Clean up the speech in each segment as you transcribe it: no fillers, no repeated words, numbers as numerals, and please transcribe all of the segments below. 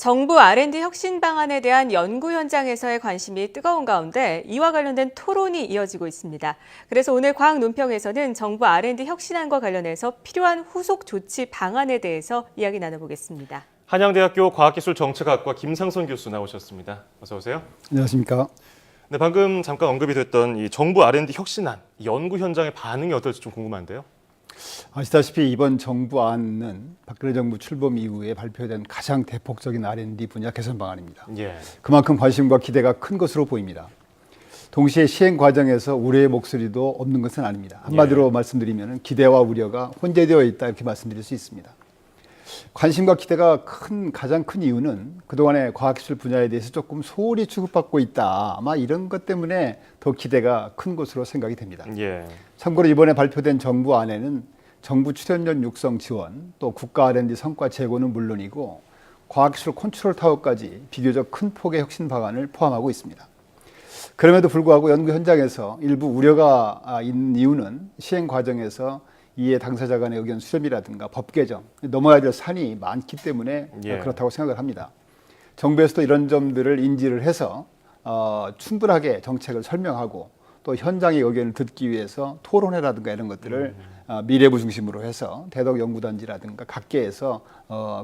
정부 R&D 혁신 방안에 대한 연구 현장에서의 관심이 뜨거운 가운데 이와 관련된 토론이 이어지고 있습니다. 그래서 오늘 과학 논평에서는 정부 R&D 혁신안과 관련해서 필요한 후속 조치 방안에 대해서 이야기 나눠보겠습니다. 한양대학교 과학기술정책학과 김상선 교수 나오셨습니다. 어서 오세요. 안녕하십니까. 네, 방금 잠깐 언급이 됐던 이 정부 R&D 혁신안, 연구 현장의 반응이 어떨지 좀 궁금한데요. 아시다시피 이번 정부안은 박근혜 정부 출범 이후에 발표된 가장 대폭적인 R&D 분야 개선 방안입니다. 예. 그만큼 관심과 기대가 큰 것으로 보입니다. 동시에 시행 과정에서 우려의 목소리도 없는 것은 아닙니다. 한마디로 말씀드리면 기대와 우려가 혼재되어 있다 이렇게 말씀드릴 수 있습니다. 관심과 기대가 가장 큰 이유는 그동안의 과학기술 분야에 대해서 조금 소홀히 취급받고 있다. 아마 이런 것 때문에 더 기대가 큰 것으로 생각이 됩니다. 예. 참고로 이번에 발표된 정부안에는 정부 출연연 육성 지원, 또 국가 R&D 성과 제고는 물론이고 과학기술 컨트롤 타워까지 비교적 큰 폭의 혁신 방안을 포함하고 있습니다. 그럼에도 불구하고 연구 현장에서 일부 우려가 있는 이유는 시행 과정에서 이해 당사자 간의 의견 수렴이라든가 법 개정, 넘어야 될 산이 많기 때문에 그렇다고 생각을 합니다. 정부에서도 이런 점들을 인지를 해서 충분하게 정책을 설명하고 또 현장의 의견을 듣기 위해서 토론회라든가 이런 것들을 미래부 중심으로 해서 대덕연구단지라든가 각계에서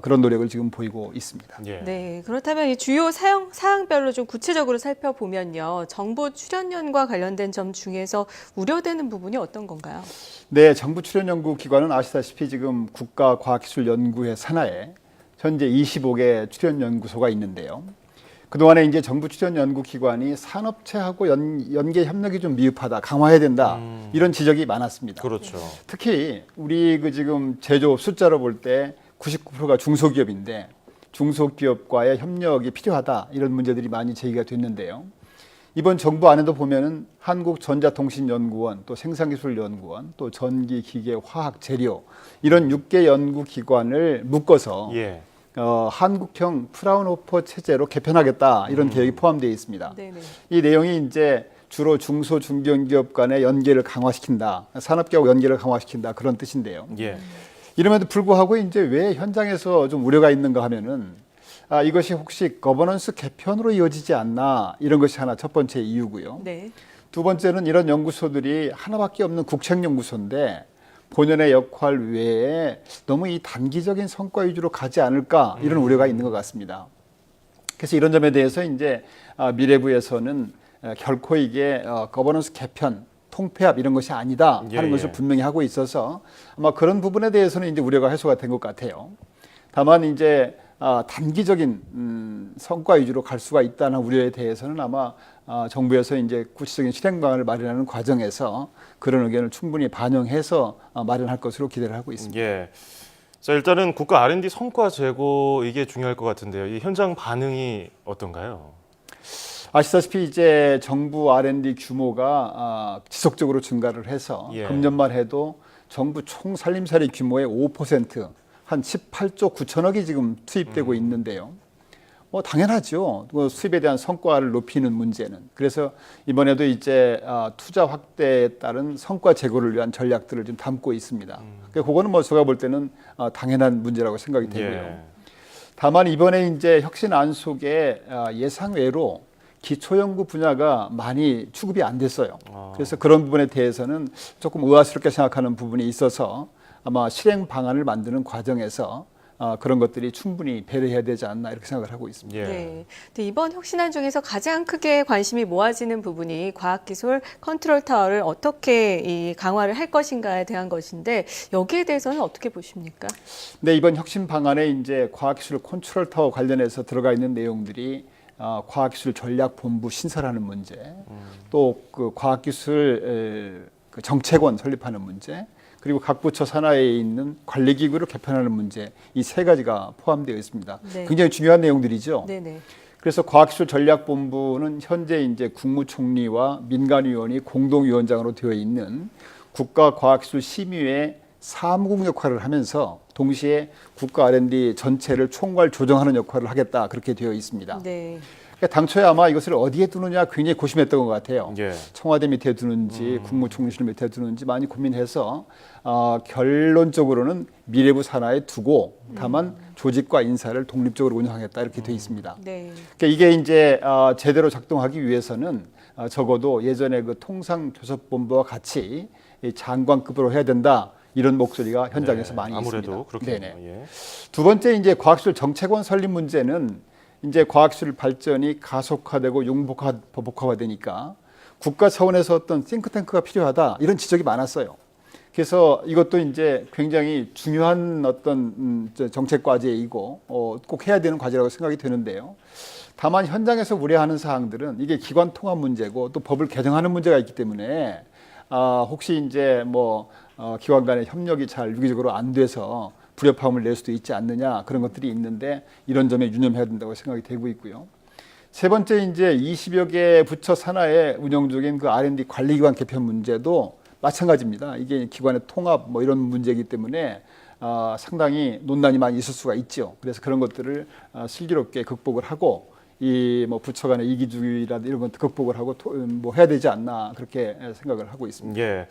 그런 노력을 지금 보이고 있습니다. 예. 네, 그렇다면 이 주요 사항별로 좀 구체적으로 살펴보면요. 정부 출연연과 관련된 점 중에서 우려되는 부분이 어떤 건가요? 네, 정부 출연연구기관은 아시다시피 지금 국가과학기술연구회 산하에 현재 25개 출연연구소가 있는데요. 그동안에 이제 정부 출연연구기관이 산업체하고 연계 협력이 좀 미흡하다, 강화해야 된다 이런 지적이 많았습니다. 그렇죠. 특히 우리 지금 제조업 숫자로 볼 때 99%가 중소기업인데 중소기업과의 협력이 필요하다 이런 문제들이 많이 제기가 됐는데요. 이번 정부 안에도 보면은 한국전자통신연구원, 또 생산기술연구원, 또 전기기계화학재료 이런 6개 연구기관을 묶어서 예. 한국형 프라운호퍼 체제로 개편하겠다 이런 계획이 포함되어 있습니다. 네네. 이 내용이 이제 주로 중소 중견기업 간의 연계를 강화시킨다, 산업계하고 연계를 강화시킨다 그런 뜻인데요. 예. 이름에도 불구하고 이제 왜 현장에서 좀 우려가 있는가 하면은 이것이 혹시 거버넌스 개편으로 이어지지 않나 이런 것이 하나 첫 번째 이유고요. 네. 두 번째는 이런 연구소들이 하나밖에 없는 국책연구소인데 본연의 역할 외에 너무 이 단기적인 성과 위주로 가지 않을까 이런 우려가 있는 것 같습니다. 그래서 이런 점에 대해서 이제 미래부에서는 결코 이게 거버넌스 개편, 통폐합 이런 것이 아니다 하는 것을 분명히 하고 있어서 아마 그런 부분에 대해서는 이제 우려가 해소가 된 것 같아요. 다만 이제 단기적인 성과 위주로 갈 수가 있다는 우려에 대해서는 아마 정부에서 이제 구체적인 실행 방안을 마련하는 과정에서 그런 의견을 충분히 반영해서 마련할 것으로 기대를 하고 있습니다. 예. 자, 일단은 국가 R&D 성과 제고 이게 중요할 것 같은데요. 이 현장 반응이 어떤가요? 아시다시피 이제 정부 R&D 규모가 지속적으로 증가를 해서 금년 말 해도 정부 총 살림살이 규모의 5%, 한 18조 9천억이 지금 투입되고 있는데요. 뭐 당연하죠. 수입에 대한 성과를 높이는 문제는. 그래서 이번에도 이제 투자 확대에 따른 성과 제고를 위한 전략들을 좀 담고 있습니다. 그거는 뭐 제가 볼 때는 당연한 문제라고 생각이 되고요. 다만 이번에 이제 혁신안 속에 예상외로 기초연구 분야가 많이 취급이 안 됐어요. 그래서 그런 부분에 대해서는 조금 의아스럽게 생각하는 부분이 있어서 아마 실행 방안을 만드는 과정에서 그런 것들이 충분히 배려해야 되지 않나 이렇게 생각을 하고 있습니다. 네. 근데 이번 혁신안 중에서 가장 크게 관심이 모아지는 부분이 과학기술 컨트롤 타워를 어떻게 이 강화를 할 것인가에 대한 것인데 여기에 대해서는 어떻게 보십니까? 네, 이번 혁신 방안에 이제 과학기술 컨트롤 타워 관련해서 들어가 있는 내용들이 과학기술 전략본부 신설하는 문제, 또 그 과학기술 정책원 설립하는 문제, 그리고 각 부처 산하에 있는 관리기구를 개편하는 문제, 이 세 가지가 포함되어 있습니다. 네. 굉장히 중요한 내용들이죠. 네네. 그래서 과학기술전략본부는 현재 이제 국무총리와 민간위원이 공동위원장으로 되어 있는 국가과학기술심의회 사무국 역할을 하면서 동시에 국가 R&D 전체를 총괄 조정하는 역할을 하겠다 그렇게 되어 있습니다. 네. 그러니까 당초에 아마 이것을 어디에 두느냐 굉장히 고심했던 것 같아요. 예. 청와대 밑에 두는지 국무총리실 밑에 두는지 많이 고민해서 결론적으로는 미래부 산하에 두고 다만 조직과 인사를 독립적으로 운영하겠다 이렇게 돼 있습니다. 네. 그러니까 이게 이제 제대로 작동하기 위해서는 적어도 예전에 그 통상교섭본부와 같이 이 장관급으로 해야 된다 이런 목소리가 현장에서 네, 많이 아무래도 있습니다. 그렇겠네요. 네네. 예. 두 번째 이제 과학기술 정책원 설립 문제는 이제 과학기술 발전이 가속화되고 융복화되니까 국가 차원에서 어떤 싱크탱크가 필요하다 이런 지적이 많았어요. 그래서 이것도 이제 굉장히 중요한 어떤 정책 과제이고 꼭 해야 되는 과제라고 생각이 되는데요. 다만 현장에서 우려하는 사항들은 이게 기관 통합 문제고 또 법을 개정하는 문제가 있기 때문에 혹시 이제 뭐 기관 간의 협력이 잘 유기적으로 안 돼서 불협화음을 낼 수도 있지 않느냐 그런 것들이 있는데 이런 점에 유념해야 된다고 생각이 되고 있고요. 세 번째 이제 20여 개 부처 산하에 운영 중인 그 R&D 관리기관 개편 문제도 마찬가지입니다. 이게 기관의 통합 뭐 이런 문제이기 때문에 상당히 논란이 많이 있을 수가 있죠. 그래서 그런 것들을 슬기롭게 극복을 하고 이 뭐 부처 간의 이기주의라든지 이런 것들 극복을 하고 뭐 해야 되지 않나 그렇게 생각을 하고 있습니다. 예.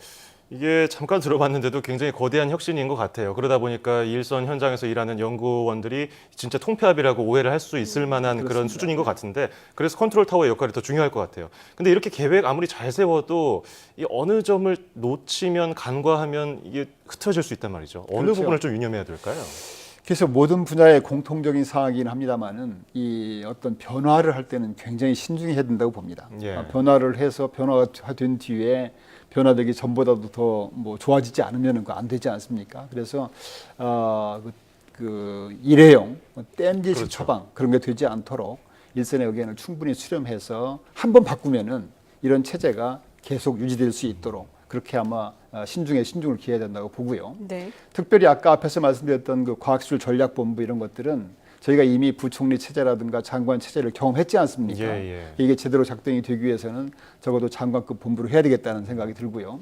이게 잠깐 들어봤는데도 굉장히 거대한 혁신인 것 같아요. 그러다 보니까 일선 현장에서 일하는 연구원들이 진짜 통폐합이라고 오해를 할 수 있을 만한 그런 그렇습니다. 수준인 것 같은데 그래서 컨트롤 타워의 역할이 더 중요할 것 같아요. 근데 이렇게 계획 아무리 잘 세워도 이 어느 점을 놓치면 간과하면 이게 흐트러질 수 있단 말이죠. 어느 그렇죠. 부분을 좀 유념해야 될까요? 그래서 모든 분야의 공통적인 사항이긴 합니다만은 이 어떤 변화를 할 때는 굉장히 신중해야 된다고 봅니다. 예. 변화를 해서 변화가 된 뒤에 변화되기 전보다도 더 뭐 좋아지지 않으면 안 되지 않습니까? 그래서 그 일회용 땜질식 그렇죠. 처방 그런 게 되지 않도록 일선의 의견을 충분히 수렴해서 한번 바꾸면은 이런 체제가 계속 유지될 수 있도록 그렇게 아마 신중에 신중을 기해야 된다고 보고요. 네. 특별히 아까 앞에서 말씀드렸던 그 과학기술 전략본부 이런 것들은 저희가 이미 부총리 체제라든가 장관 체제를 경험했지 않습니까? 예. 이게 제대로 작동이 되기 위해서는 적어도 장관급 본부로 해야 되겠다는 생각이 들고요.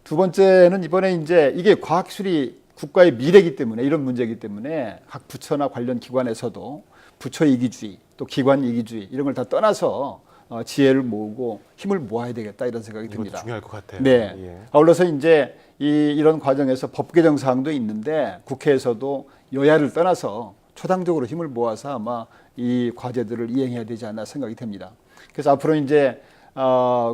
두 번째는 이번에 이제 이게 과학기술이 국가의 미래이기 때문에 이런 문제이기 때문에 각 부처나 관련 기관에서도 부처 이기주의 또 기관 이기주의 이런 걸 다 떠나서 지혜를 모으고 힘을 모아야 되겠다 이런 생각이 이것도 듭니다. 중요할 것 같아요. 네. 예. 아울러서 이제 이런 과정에서 법 개정 사항도 있는데 국회에서도 여야를 떠나서 초당적으로 힘을 모아서 아마 이 과제들을 이행해야 되지 않나 생각이 됩니다. 그래서 앞으로 이제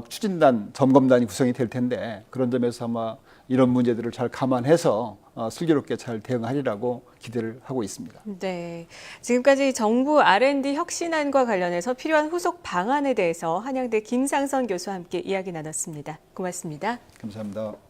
추진단, 점검단이 구성이 될 텐데 그런 점에서 아마 이런 문제들을 잘 감안해서 슬기롭게 잘 대응하리라고 기대를 하고 있습니다. 네. 지금까지 정부 R&D 혁신안과 관련해서 필요한 후속 방안에 대해서 한양대 김상선 교수와 함께 이야기 나눴습니다. 고맙습니다. 감사합니다.